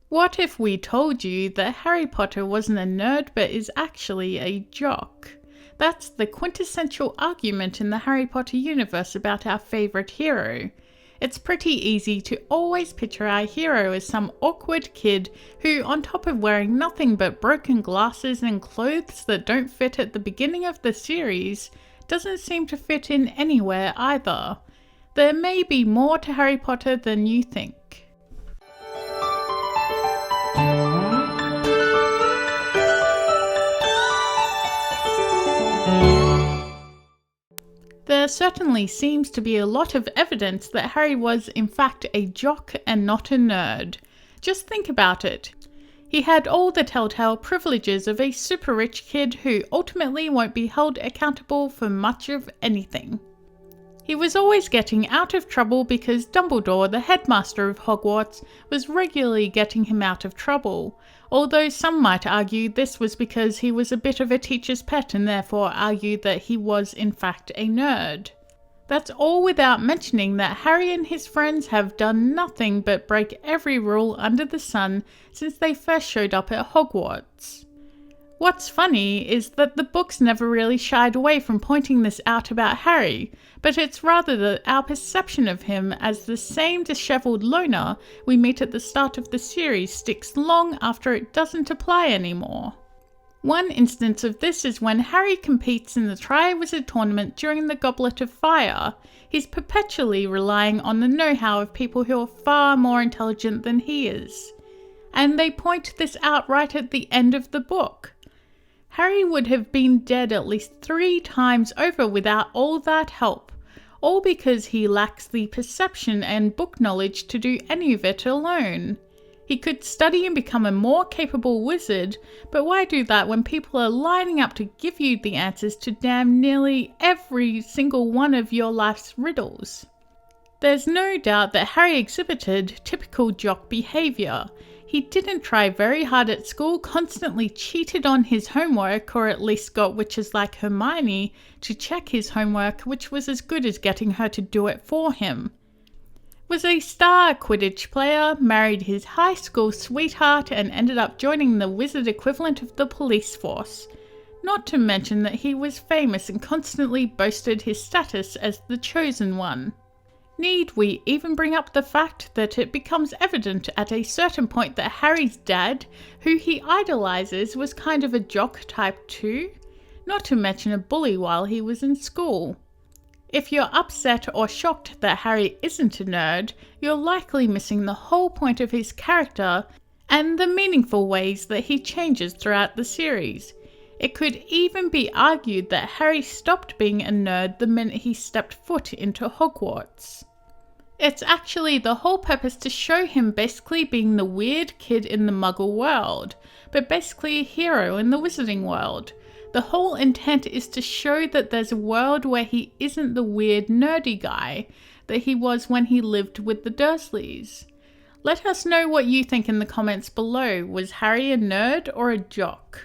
What if we told you that Harry Potter wasn't a nerd but is actually a jock? That's the quintessential argument in the Harry Potter universe about our favourite hero. It's pretty easy to always picture our hero as some awkward kid who, on top of wearing nothing but broken glasses and clothes that don't fit at the beginning of the series, doesn't seem to fit in anywhere either. There may be more to Harry Potter than you think. There certainly seems to be a lot of evidence that Harry was in fact a jock and not a nerd. Just think about it. He had all the telltale privileges of a super rich kid who ultimately won't be held accountable for much of anything. He was always getting out of trouble because Dumbledore, the headmaster of Hogwarts, was regularly getting him out of trouble, although some might argue this was because he was a bit of a teacher's pet and therefore argued that he was in fact a nerd. That's all without mentioning that Harry and his friends have done nothing but break every rule under the sun since they first showed up at Hogwarts. What's funny is that the books never really shied away from pointing this out about Harry, but it's rather that our perception of him as the same dishevelled loner we meet at the start of the series sticks long after it doesn't apply anymore. One instance of this is when Harry competes in the Triwizard Tournament during the Goblet of Fire. He's perpetually relying on the know-how of people who are far more intelligent than he is. And they point this out right at the end of the book. Harry would have been dead at least 3 times over without all that help, all because he lacks the perception and book knowledge to do any of it alone. He could study and become a more capable wizard, but why do that when people are lining up to give you the answers to damn nearly every single one of your life's riddles? There's no doubt that Harry exhibited typical jock behaviour. He didn't try very hard at school, constantly cheated on his homework, or at least got witches like Hermione to check his homework, which was as good as getting her to do it for him. Was a star Quidditch player, married his high school sweetheart, and ended up joining the wizard equivalent of the police force. Not to mention that he was famous and constantly boasted his status as the chosen one. Need we even bring up the fact that it becomes evident at a certain point that Harry's dad, who he idolizes, was kind of a jock type too? Not to mention a bully while he was in school. If you're upset or shocked that Harry isn't a nerd, you're likely missing the whole point of his character and the meaningful ways that he changes throughout the series. It could even be argued that Harry stopped being a nerd the minute he stepped foot into Hogwarts. It's actually the whole purpose to show him basically being the weird kid in the Muggle world, but basically a hero in the Wizarding world. The whole intent is to show that there's a world where he isn't the weird nerdy guy that he was when he lived with the Dursleys. Let us know what you think in the comments below. Was Harry a nerd or a jock?